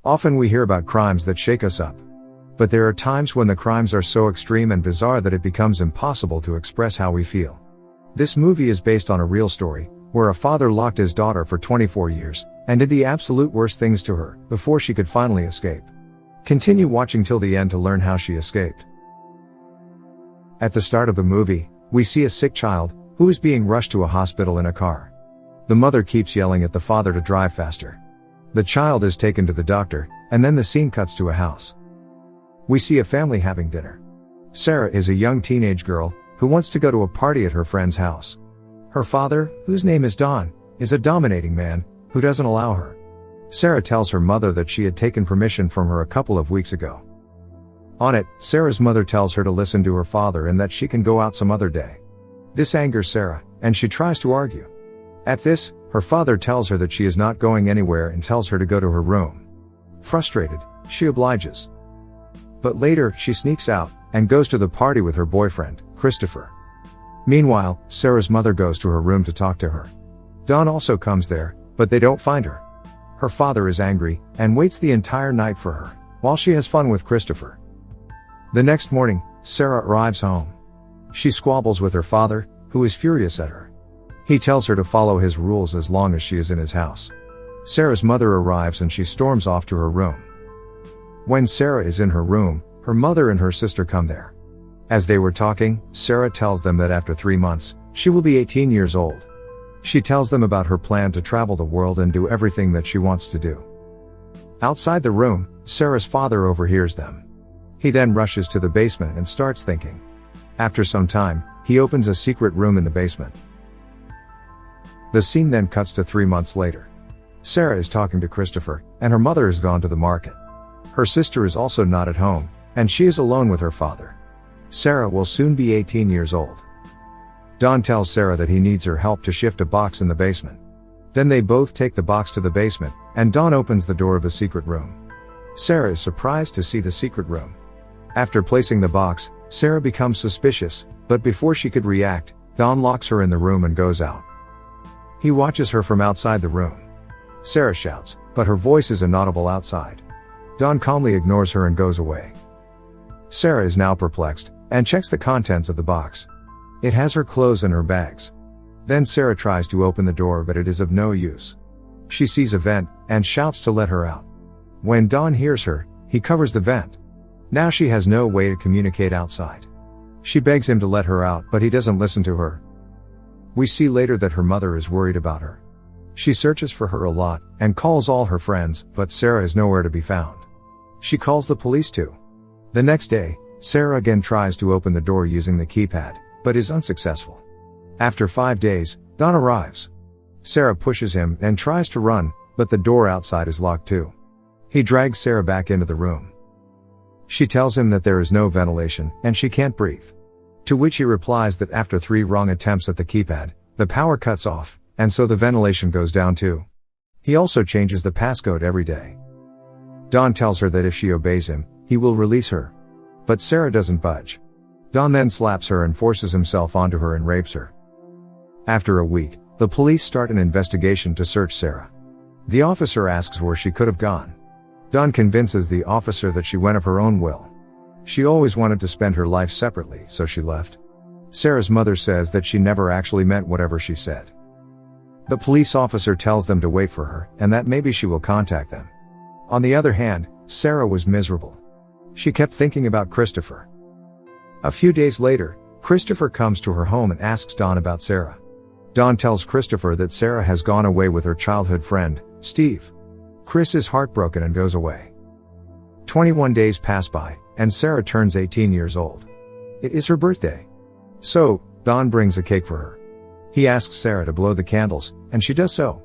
Often we hear about crimes that shake us up. But there are times when the crimes are so extreme and bizarre that it becomes impossible to express how we feel. This movie is based on a real story, where a father locked his daughter for 24 years, and did the absolute worst things to her, before she could finally escape. Continue watching till the end to learn how she escaped. At the start of the movie, we see a sick child, who is being rushed to a hospital in a car. The mother keeps yelling at the father to drive faster. The child is taken to the doctor, and then the scene cuts to a house. We see a family having dinner. Sarah is a young teenage girl, who wants to go to a party at her friend's house. Her father, whose name is Don, is a dominating man, who doesn't allow her. Sarah tells her mother that she had taken permission from her a couple of weeks ago. On it, Sarah's mother tells her to listen to her father and that she can go out some other day. This angers Sarah, and she tries to argue. At this, her father tells her that she is not going anywhere and tells her to go to her room. Frustrated, she obliges. But later, she sneaks out, and goes to the party with her boyfriend, Christopher. Meanwhile, Sarah's mother goes to her room to talk to her. Dawn also comes there, but they don't find her. Her father is angry, and waits the entire night for her, while she has fun with Christopher. The next morning, Sarah arrives home. She squabbles with her father, who is furious at her. He tells her to follow his rules as long as she is in his house. Sarah's mother arrives and she storms off to her room. When Sarah is in her room, her mother and her sister come there. As they were talking, Sarah tells them that after 3 months, she will be 18 years old. She tells them about her plan to travel the world and do everything that she wants to do. Outside the room, Sarah's father overhears them. He then rushes to the basement and starts thinking. After some time, he opens a secret room in the basement. The scene then cuts to 3 months later. Sarah is talking to Christopher, and her mother has gone to the market. Her sister is also not at home, and she is alone with her father. Sarah will soon be 18 years old. Don tells Sarah that he needs her help to shift a box in the basement. Then they both take the box to the basement, and Don opens the door of the secret room. Sarah is surprised to see the secret room. After placing the box, Sarah becomes suspicious, but before she could react, Don locks her in the room and goes out. He watches her from outside the room. Sarah shouts, but her voice is inaudible outside. Don calmly ignores her and goes away. Sarah is now perplexed, and checks the contents of the box. It has her clothes and her bags. Then Sarah tries to open the door, but it is of no use. She sees a vent, and shouts to let her out. When Don hears her, he covers the vent. Now she has no way to communicate outside. She begs him to let her out, but he doesn't listen to her. We see later that her mother is worried about her. She searches for her a lot, and calls all her friends, but Sarah is nowhere to be found. She calls the police too. The next day, Sarah again tries to open the door using the keypad, but is unsuccessful. After 5 days, Don arrives. Sarah pushes him and tries to run, but the door outside is locked too. He drags Sarah back into the room. She tells him that there is no ventilation, and she can't breathe. To which he replies that after 3 wrong attempts at the keypad, the power cuts off, and so the ventilation goes down too. He also changes the passcode every day. Don tells her that if she obeys him, he will release her. But Sarah doesn't budge. Don then slaps her and forces himself onto her and rapes her. After a week, the police start an investigation to search Sarah. The officer asks where she could have gone. Don convinces the officer that she went of her own will. She always wanted to spend her life separately, so she left. Sarah's mother says that she never actually meant whatever she said. The police officer tells them to wait for her, and that maybe she will contact them. On the other hand, Sarah was miserable. She kept thinking about Christopher. A few days later, Christopher comes to her home and asks Don about Sarah. Don tells Christopher that Sarah has gone away with her childhood friend, Steve. Chris is heartbroken and goes away. 21 days pass by, and Sarah turns 18 years old. It is her birthday. So, Don brings a cake for her. He asks Sarah to blow the candles, and she does so.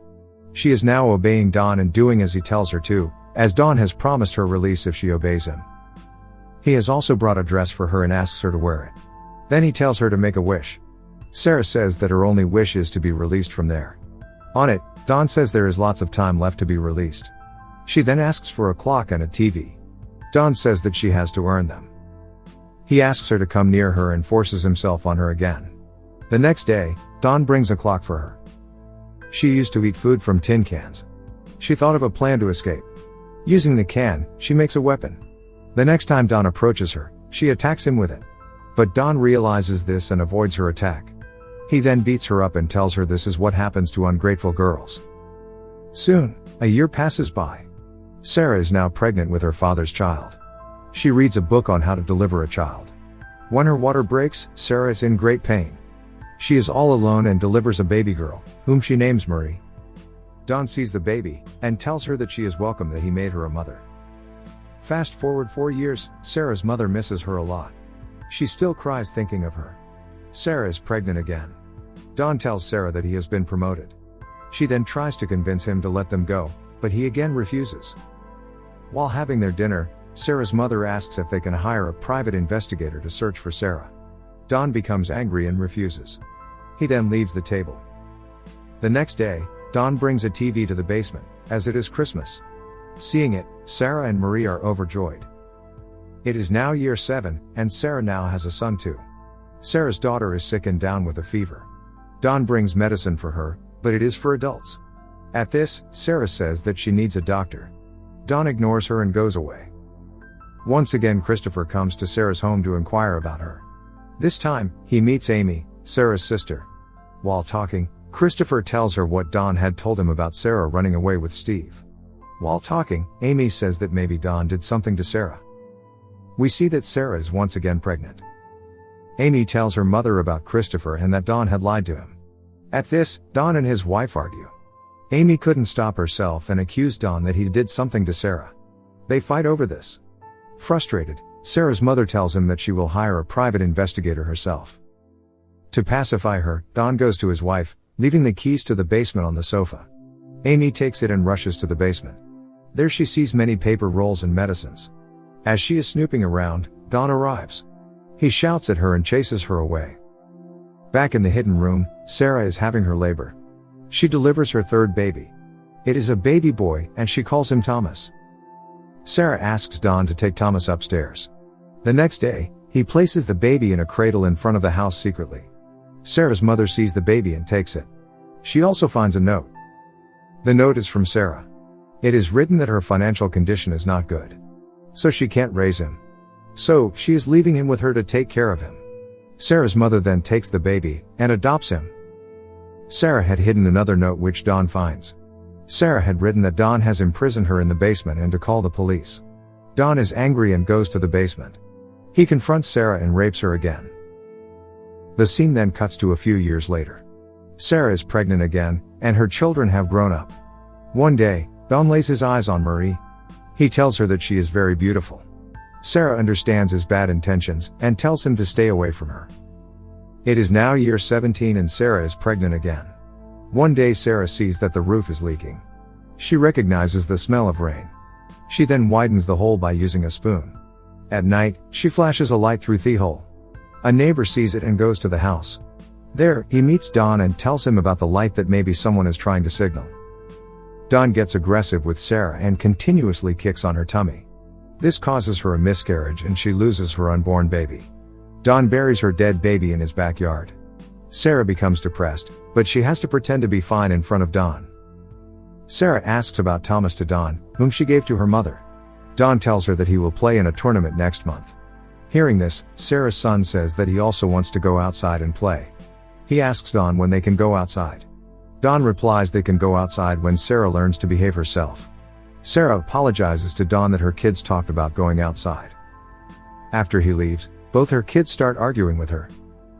She is now obeying Don and doing as he tells her to, as Don has promised her release if she obeys him. He has also brought a dress for her and asks her to wear it. Then he tells her to make a wish. Sarah says that her only wish is to be released from there. On it, Don says there is lots of time left to be released. She then asks for a clock and a TV. Don says that she has to earn them. He asks her to come near her and forces himself on her again. The next day, Don brings a clock for her. She used to eat food from tin cans. She thought of a plan to escape. Using the can, she makes a weapon. The next time Don approaches her, she attacks him with it. But Don realizes this and avoids her attack. He then beats her up and tells her this is what happens to ungrateful girls. Soon, a year passes by. Sarah is now pregnant with her father's child. She reads a book on how to deliver a child. When her water breaks, Sarah is in great pain. She is all alone and delivers a baby girl, whom she names Marie. Don sees the baby, and tells her that she is welcome that he made her a mother. Fast forward 4 years, Sarah's mother misses her a lot. She still cries thinking of her. Sarah is pregnant again. Don tells Sarah that he has been promoted. She then tries to convince him to let them go, but he again refuses. While having their dinner, Sarah's mother asks if they can hire a private investigator to search for Sarah. Don becomes angry and refuses. He then leaves the table. The next day, Don brings a TV to the basement, as it is Christmas. Seeing it, Sarah and Marie are overjoyed. It is now year 7, and Sarah now has a son too. Sarah's daughter is sick and down with a fever. Don brings medicine for her, but it is for adults. At this, Sarah says that she needs a doctor. Don ignores her and goes away. Once again Christopher comes to Sarah's home to inquire about her. This time, he meets Amy, Sarah's sister. While talking, Christopher tells her what Don had told him about Sarah running away with Steve. While talking, Amy says that maybe Don did something to Sarah. We see that Sarah is once again pregnant. Amy tells her mother about Christopher and that Don had lied to him. At this, Don and his wife argue. Amy couldn't stop herself and accused Don that he did something to Sarah. They fight over this. Frustrated, Sarah's mother tells him that she will hire a private investigator herself. To pacify her, Don goes to his wife, leaving the keys to the basement on the sofa. Amy takes it and rushes to the basement. There she sees many paper rolls and medicines. As she is snooping around, Don arrives. He shouts at her and chases her away. Back in the hidden room, Sarah is having her labor. She delivers her third baby. It is a baby boy, and she calls him Thomas. Sarah asks Don to take Thomas upstairs. The next day, he places the baby in a cradle in front of the house secretly. Sarah's mother sees the baby and takes it. She also finds a note. The note is from Sarah. It is written that her financial condition is not good. So she can't raise him. So, she is leaving him with her to take care of him. Sarah's mother then takes the baby, and adopts him. Sarah had hidden another note which Don finds. Sarah had written that Don has imprisoned her in the basement and to call the police. Don is angry and goes to the basement. He confronts Sarah and rapes her again. The scene then cuts to a few years later. Sarah is pregnant again, and her children have grown up. One day, Don lays his eyes on Marie. He tells her that she is very beautiful. Sarah understands his bad intentions, and tells him to stay away from her. It is now year 17 and Sarah is pregnant again. One day Sarah sees that the roof is leaking. She recognizes the smell of rain. She then widens the hole by using a spoon. At night, she flashes a light through the hole. A neighbor sees it and goes to the house. There, he meets Don and tells him about the light that maybe someone is trying to signal. Don gets aggressive with Sarah and continuously kicks on her tummy. This causes her a miscarriage and she loses her unborn baby. Don buries her dead baby in his backyard. Sarah becomes depressed, but she has to pretend to be fine in front of Don. Sarah asks about Thomas to Don, whom she gave to her mother. Don tells her that he will play in a tournament next month. Hearing this, Sarah's son says that he also wants to go outside and play. He asks Don when they can go outside. Don replies they can go outside when Sarah learns to behave herself. Sarah apologizes to Don that her kids talked about going outside. After he leaves, both her kids start arguing with her.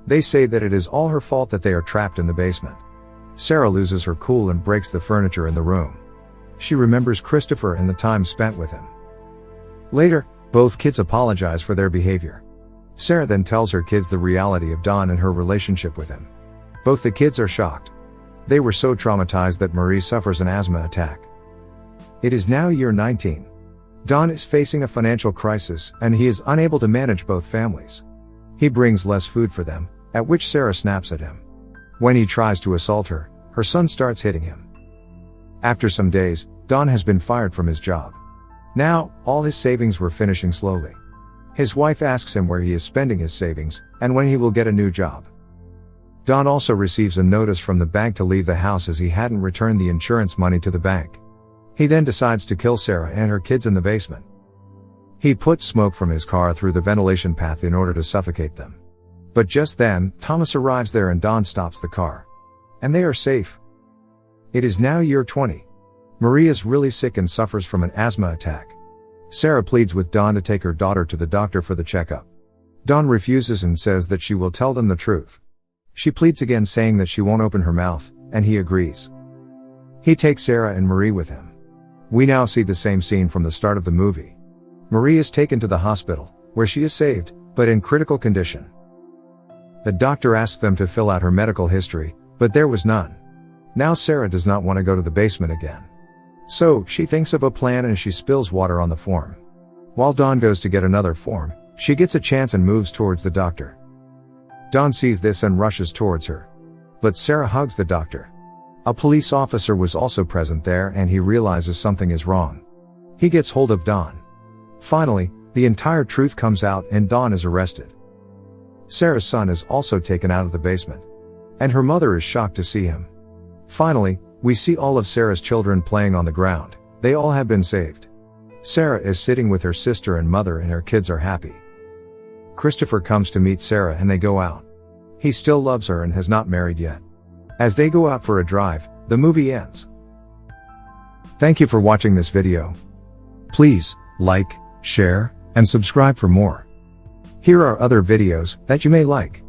They say that it is all her fault that they are trapped in the basement. Sarah loses her cool and breaks the furniture in the room. She remembers Christopher and the time spent with him. Later, both kids apologize for their behavior. Sarah then tells her kids the reality of Don and her relationship with him. Both the kids are shocked. They were so traumatized that Marie suffers an asthma attack. It is now year 19. Don is facing a financial crisis and he is unable to manage both families. He brings less food for them, at which Sarah snaps at him. When he tries to assault her, her son starts hitting him. After some days, Don has been fired from his job. Now, all his savings were finishing slowly. His wife asks him where he is spending his savings, and when he will get a new job. Don also receives a notice from the bank to leave the house as he hadn't returned the insurance money to the bank. He then decides to kill Sarah and her kids in the basement. He puts smoke from his car through the ventilation path in order to suffocate them. But just then, Thomas arrives there and Don stops the car. And they are safe. It is now year 20. Marie is really sick and suffers from an asthma attack. Sarah pleads with Don to take her daughter to the doctor for the checkup. Don refuses and says that she will tell them the truth. She pleads again saying that she won't open her mouth, and he agrees. He takes Sarah and Marie with him. We now see the same scene from the start of the movie. Marie is taken to the hospital, where she is saved, but in critical condition. The doctor asks them to fill out her medical history, but there was none. Now Sarah does not want to go to the basement again. So, she thinks of a plan and she spills water on the form. While Don goes to get another form, she gets a chance and moves towards the doctor. Don sees this and rushes towards her. But Sarah hugs the doctor. A police officer was also present there and he realizes something is wrong. He gets hold of Don. Finally, the entire truth comes out and Don is arrested. Sarah's son is also taken out of the basement. And her mother is shocked to see him. Finally, we see all of Sarah's children playing on the ground. They all have been saved. Sarah is sitting with her sister and mother and her kids are happy. Christopher comes to meet Sarah and they go out. He still loves her and has not married yet. As they go out for a drive, the movie ends. Thank you for watching this video. Please, like, share, and subscribe for more. Here are other videos that you may like.